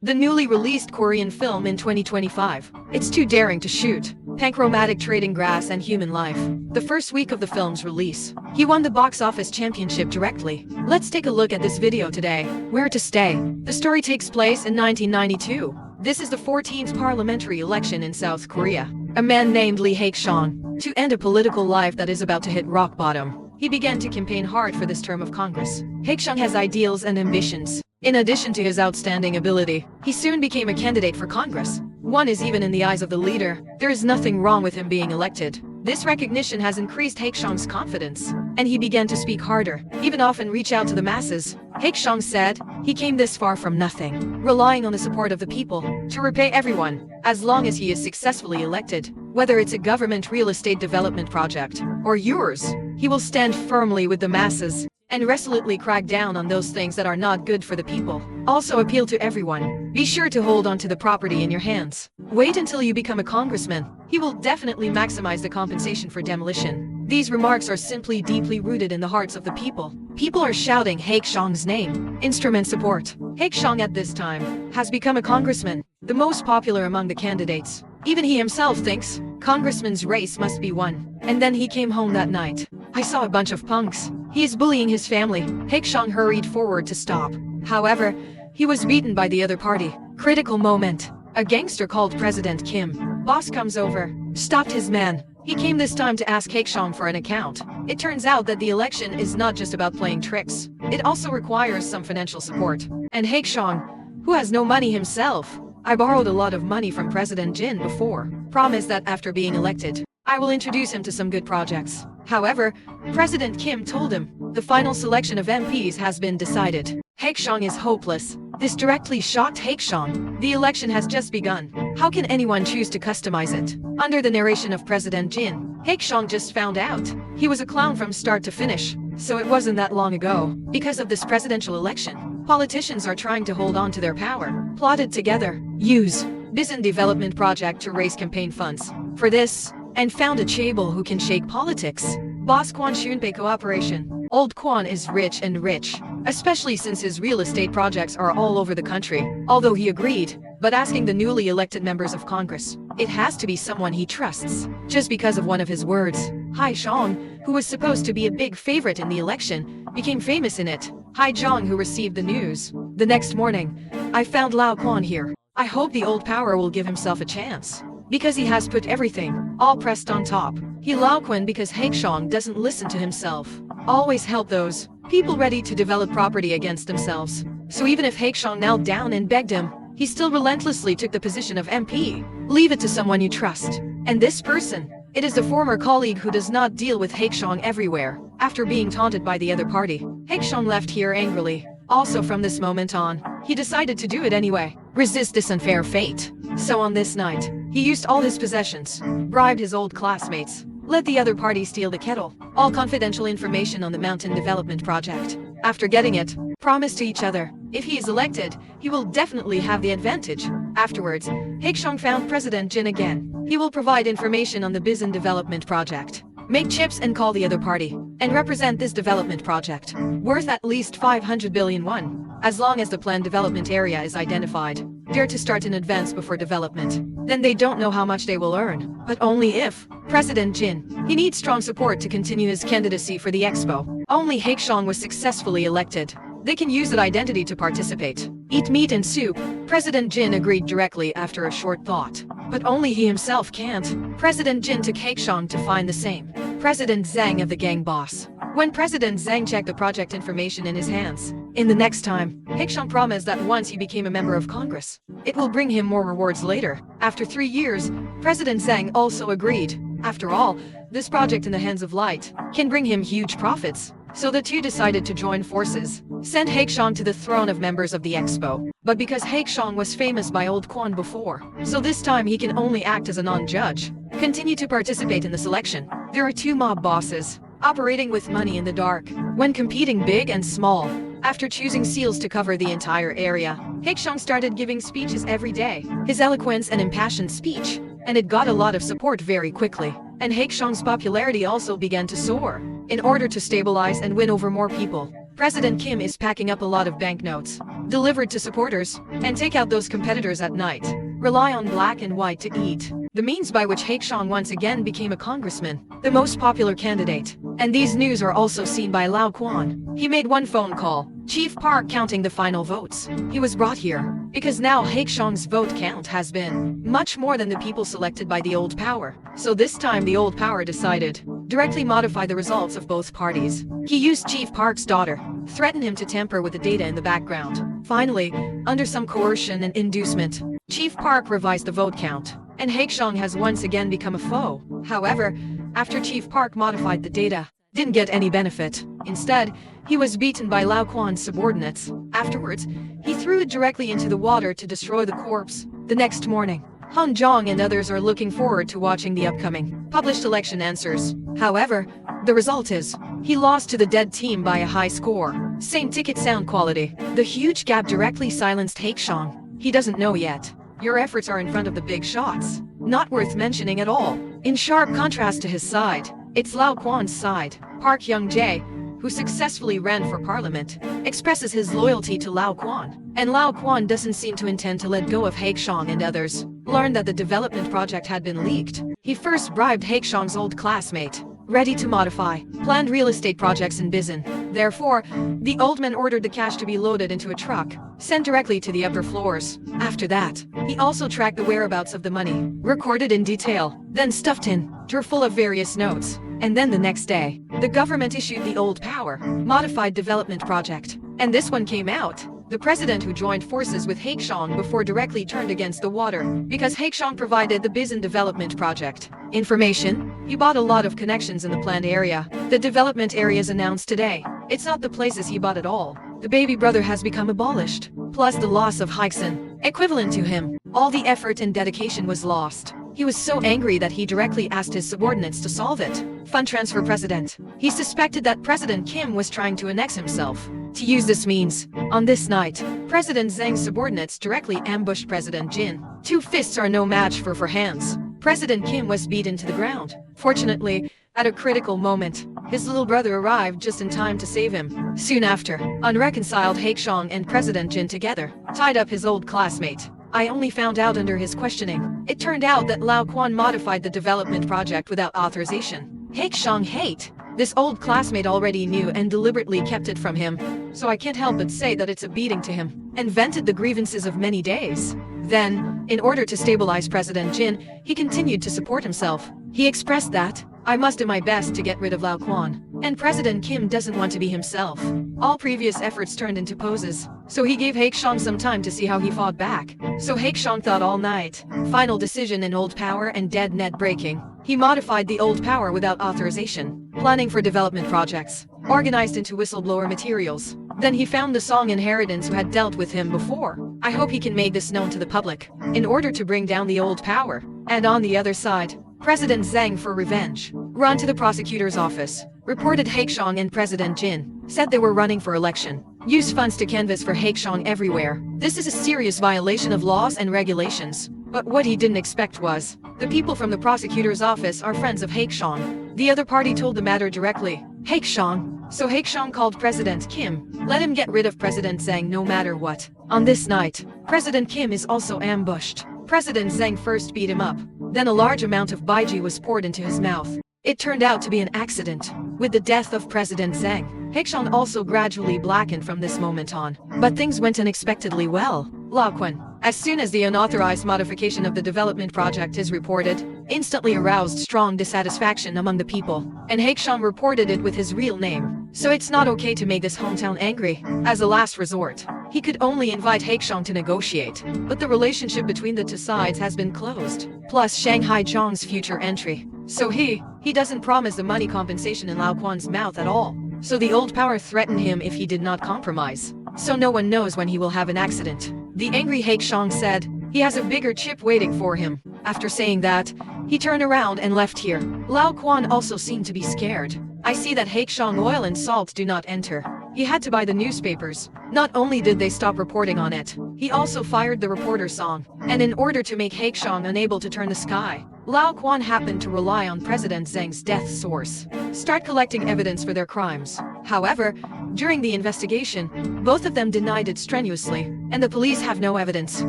the newly released Korean film in 2025. It's too daring to shoot. Panchromatic trading grass and human life. The first week of the film's release, he won the box office championship directly. Let's take a look at this video today. Where to Stay. The story takes place in 1992. This is the 14th parliamentary election in South Korea. A man named Li Haixiong, to end a political life that is about to hit rock bottom. He began to campaign hard for this term of Congress. Haixiong has ideals and ambitions. In addition to his outstanding ability, he soon became a candidate for Congress. One is even in the eyes of the leader. There is nothing wrong with him being elected. This recognition has increased Haixiong's confidence, and he began to speak harder, even often reach out to the masses. Haixiong said, he came this far from nothing, relying on the support of the people, to repay everyone, as long as he is successfully elected. Whether it's a government real estate development project, or yours, he will stand firmly with the masses, and resolutely crack down on those things that are not good for the people. Also appeal to everyone. Be sure to hold on to the property in your hands. Wait until you become a congressman. He will definitely maximize the compensation for demolition. These remarks are simply deeply rooted in the hearts of the people. People are shouting Haixiong's name. Instrument support. Haixiong at this time has become a congressman, the most popular among the candidates. Even he himself thinks congressman's race must be won. And then he came home that night. I saw a bunch of punks. He is bullying his family. Haixiong hurried forward to stop. However, he was beaten by the other party. Critical moment. A gangster called President Kim. Boss comes over, stopped his man. He came this time to ask Haixiong for an account. It turns out that the election is not just about playing tricks. It also requires some financial support. And Haixiong, who has no money himself, I borrowed a lot of money from President Jin before, promised that after being elected, I will introduce him to some good projects. However, President Kim told him, the final selection of MPs has been decided. Haixiong is hopeless. This directly shocked Haixiong. The election has just begun. How can anyone choose to customize it? Under the narration of President Jin, Haixiong just found out. He was a clown from start to finish. So it wasn't that long ago. Because of this presidential election, politicians are trying to hold on to their power. Plotted together. Use business development project to raise campaign funds. For this, and found a chaebol who can shake politics. Boss Kwon Shunpei cooperation. Old Kwon is rich and rich, especially since his real estate projects are all over the country. Although he agreed, but asking the newly elected members of Congress, it has to be someone he trusts. Just because of one of his words, Haixiong, who was supposed to be a big favorite in the election, became famous in it. Haixiong, who received the news. The next morning, I found Lao Kwon here. I hope the old power will give himself a chance. Because he has put everything, all pressed on top. He Lao Kwon because Haixiong doesn't listen to himself. Always help those people ready to develop property against themselves. So even if Haixiong knelt down and begged him, he still relentlessly took the position of MP. Leave it to someone you trust. And this person, it is the former colleague who does not deal with Haixiong everywhere. After being taunted by the other party, Haixiong left here angrily. Also from this moment on, he decided to do it anyway. Resist this unfair fate. So on this night, he used all his possessions, bribed his old classmates, let the other party steal the kettle, all confidential information on the mountain development project. After getting it, promised to each other, if he is elected, he will definitely have the advantage. Afterwards, Haixiong found President Jin again. He will provide information on the business development project. Make chips and call the other party, and represent this development project, worth at least 500 billion won, as long as the planned development area is identified. Dare to start in advance before development. Then they don't know how much they will earn, but only if. President Jin, he needs strong support to continue his candidacy for the expo. Only Haixiong was successfully elected. They can use that identity to participate. Eat meat and soup. President Jin agreed directly after a short thought. But only he himself can't. President Jin took Haixiong to find the same President Zhang of the gang boss. When President Zhang checked the project information in his hands, in the next time, Haixiong promised that once he became a member of Congress, it will bring him more rewards later. After 3 years, President Zhang also agreed. After all, this project in the hands of light can bring him huge profits. So the two decided to join forces, send Haixiong to the throne of members of the expo. But because Haixiong was famous by Old Kwon before, so this time he can only act as a non-judge. Continue to participate in the selection. There are two mob bosses, operating with money in the dark, when competing big and small. After choosing seals to cover the entire area, Haixiong started giving speeches every day. His eloquence and impassioned speech, and it got a lot of support very quickly. And Haixiong's popularity also began to soar. In order to stabilize and win over more people, President Kim is packing up a lot of banknotes, delivered to supporters, and take out those competitors at night. Rely on black and white to eat. The means by which Haixiong once again became a congressman, the most popular candidate. And these news are also seen by Lao Quan. He made one phone call, Chief Park counting the final votes. He was brought here because now Haixiong's vote count has been much more than the people selected by the old power. So this time the old power decided directly modify the results of both parties. He used Chief Park's daughter, threatened him to tamper with the data in the background. Finally, under some coercion and inducement, Chief Park revised the vote count, and Haixiong has once again become a foe. However, after Chief Park modified the data, didn't get any benefit. Instead, he was beaten by Lao Quan's subordinates. Afterwards, he threw it directly into the water to destroy the corpse. The next morning, Han Zhong and others are looking forward to watching the upcoming published election answers. However, the result is, he lost to the dead team by a high score. Same ticket sound quality. The huge gap directly silenced Haixiong. He doesn't know yet. Your efforts are in front of the big shots. Not worth mentioning at all. In sharp contrast to his side, it's Lao Quan's side. Park Young-jae, who successfully ran for parliament, expresses his loyalty to Lao Quan. And Lao Quan doesn't seem to intend to let go of Haixiong and others. Learned that the development project had been leaked. He first bribed Haixiong's old classmate, ready to modify planned real estate projects in Bizen. Therefore, the old man ordered the cash to be loaded into a truck, sent directly to the upper floors. After that, he also tracked the whereabouts of the money, recorded in detail, then stuffed in drawer full of various notes. And then the next day, the government issued the old power, modified development project. And this one came out. The president who joined forces with Haixiong before directly turned against the water, because Haixiong provided the Bizen development project information. He bought a lot of connections in the planned area. The development areas announced today. It's not the places he bought at all. The baby brother has become abolished, plus the loss of Haixiong, equivalent to him. All the effort and dedication was lost. He was so angry that he directly asked his subordinates to solve it. Fund transfer president. He suspected that President Kim was trying to annex himself. To use this means, on this night, President Zhang's subordinates directly ambushed President Jin. 2 fists are no match for 4 hands. President Kim was beaten to the ground. Fortunately, at a critical moment, his little brother arrived just in time to save him. Soon after, unreconciled Haixiong and President Jin together tied up his old classmate. I only found out under his questioning. It turned out that Lao Quan modified the development project without authorization. Haixiong hate. This old classmate already knew and deliberately kept it from him. So I can't help but say that it's a beating to him. And vented the grievances of many days. Then, in order to stabilize President Jin, he continued to support himself. He expressed that, I must do my best to get rid of Lao Quan. And President Kim doesn't want to be himself. All previous efforts turned into poses. So he gave Haixiong some time to see how he fought back. So Haixiong thought all night. Final decision in old power and dead net breaking. He modified the old power without authorization. Planning for development projects. Organized into whistleblower materials. Then he found the song inheritance who had dealt with him before. I hope he can make this known to the public, in order to bring down the old power. And on the other side, President Zhang for revenge. Run to the prosecutor's office. Reported Haixiong and President Jin. Said they were running for election. Used funds to canvass for Haixiong everywhere. This is a serious violation of laws and regulations. But what he didn't expect was, the people from the prosecutor's office are friends of Haixiong. The other party told the matter directly. Haixiong. So Haixiong called President Kim. Let him get rid of President Zhang no matter what. On this night, President Kim is also ambushed. President Zhang first beat him up. Then a large amount of baiji was poured into his mouth. It turned out to be an accident. With the death of President Zhang, Haixiong also gradually blackened from this moment on. But things went unexpectedly well. Lao Quan, as soon as the unauthorized modification of the development project is reported, instantly aroused strong dissatisfaction among the people. And Haixiong reported it with his real name. So it's not okay to make this hometown angry. As a last resort, he could only invite Haixiong to negotiate. But the relationship between the 2 sides has been closed. Plus Shanghai Zhong's future entry. So he doesn't promise the money compensation in Lao Quan's mouth at all. So the old power threatened him if he did not compromise. So no one knows when he will have an accident. The angry Haixiong said, he has a bigger chip waiting for him. After saying that, he turned around and left here. Lao Quan also seemed to be scared. I see that Haixiong oil and salt do not enter. He had to buy the newspapers. Not only did they stop reporting on it, he also fired the reporter song. And in order to make Haixiong unable to turn the sky, Lao Quan happened to rely on President Zhang's death source. Start collecting evidence for their crimes. However, during the investigation, both of them denied it strenuously, and the police have no evidence.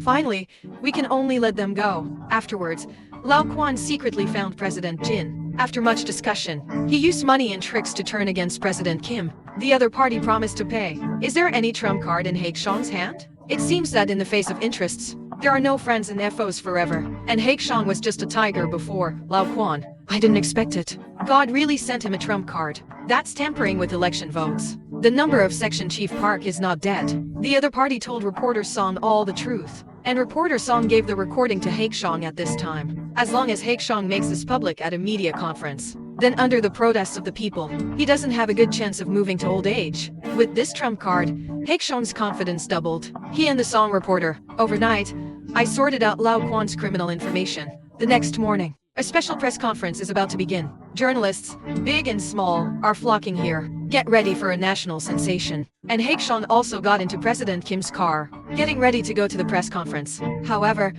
Finally, we can only let them go. Afterwards, Lao Quan secretly found President Jin. After much discussion, he used money and tricks to turn against President Kim. The other party promised to pay. Is there any trump card in Haixiong's hand? It seems that in the face of interests, there are no friends and foes forever. And Haixiong was just a tiger before Lao Quan. I didn't expect it. God really sent him a trump card. That's tampering with election votes. The number of Section Chief Park is not dead. The other party told reporter Song all the truth. And reporter Song gave the recording to Haixiong at this time. As long as Haixiong makes this public at a media conference, then under the protests of the people, he doesn't have a good chance of moving to old age. With this trump card, Haixiong's confidence doubled. He and the Song reporter. Overnight, I sorted out Lao Quan's criminal information. The next morning, a special press conference is about to begin. Journalists, big and small, are flocking here. Get ready for a national sensation. And Haixiong also got into President Kim's car, getting ready to go to the press conference. However,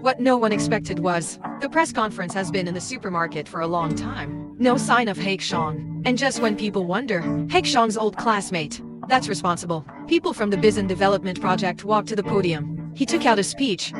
what no one expected was, the press conference has been in the supermarket for a long time. No sign of Haixiong. And just when people wonder, Haixiong's old classmate, that's responsible. People from the Biz and Development Project walked to the podium. He took out a speech.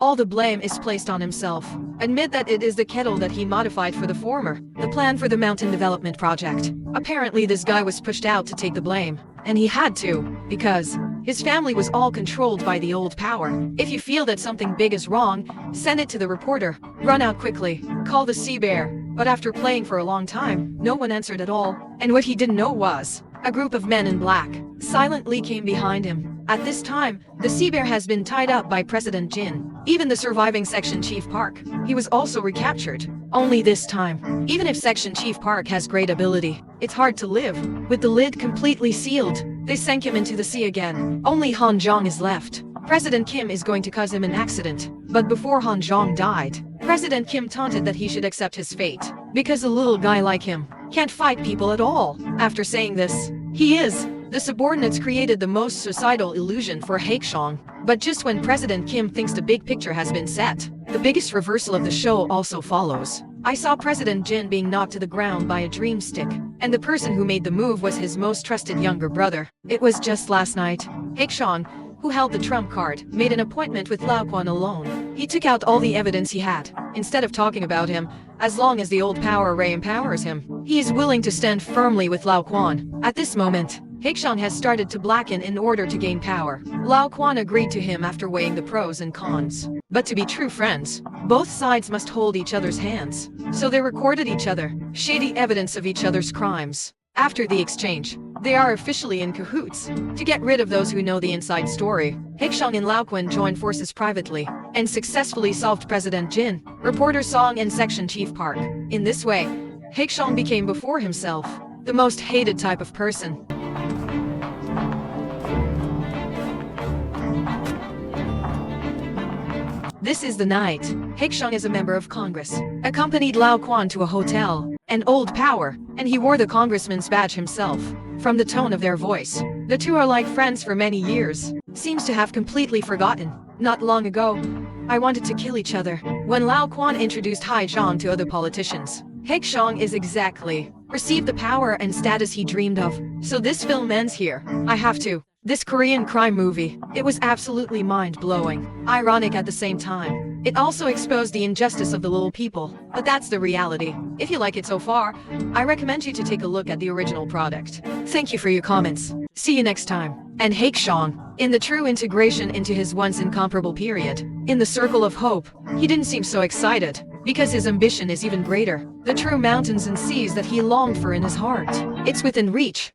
All the blame is placed on himself. Admit that it is the kettle that he modified for the former, the plan for the Mountain Development Project. Apparently this guy was pushed out to take the blame. And he had to, because his family was all controlled by the old power. If you feel that something big is wrong, send it to the reporter. Run out quickly. Call the sea bear. But after playing for a long time, no one answered at all. And what he didn't know was, a group of men in black silently came behind him. At this time, the sea bear has been tied up by President Jin. Even the surviving Section Chief Park, he was also recaptured. Only this time, even if Section Chief Park has great ability, it's hard to live. With the lid completely sealed, they sank him into the sea again. Only Han Zhong is left. President Kim is going to cause him an accident. But before Han Zhong died, President Kim taunted that he should accept his fate, because a little guy like him can't fight people at all. After saying this, the subordinates created the most suicidal illusion for Haixiong. But just when President Kim thinks the big picture has been set, the biggest reversal of the show also follows. I saw President Jin being knocked to the ground by a dream stick, and the person who made the move was his most trusted younger brother. It was just last night. Haixiong, who held the trump card, made an appointment with Lao Quan alone. He took out all the evidence he had. Instead of talking about him, as long as the old power ray empowers him, he is willing to stand firmly with Lao Quan. At this moment, Haixiong has started to blacken in order to gain power. Lao Quan agreed to him after weighing the pros and cons. But to be true friends, both sides must hold each other's hands. So they recorded each other, shady evidence of each other's crimes. After the exchange, they are officially in cahoots. To get rid of those who know the inside story, Haixiong and Lao Quan joined forces privately and successfully solved President Jin, reporter Song and Section Chief Park. In this way, Haixiong became before himself the most hated type of person. This is the night. Haixiong is a member of Congress, accompanied Lao Quan to a hotel, an old power, and he wore the congressman's badge himself. From the tone of their voice, the two are like friends for many years. Seems to have completely forgotten. Not long ago, I wanted to kill each other. When Lao Quan introduced Li Haixiong to other politicians, Haixiong is exactly received the power and status he dreamed of. So this film ends here. I have to. This Korean crime movie, it was absolutely mind-blowing, ironic at the same time. It also exposed the injustice of the little people, but that's the reality. If you like it so far, I recommend you to take a look at the original product. Thank you for your comments. See you next time. And Haixiong, in the true integration into his once incomparable period, in the circle of hope, he didn't seem so excited, because his ambition is even greater. The true mountains and seas that he longed for in his heart, it's within reach.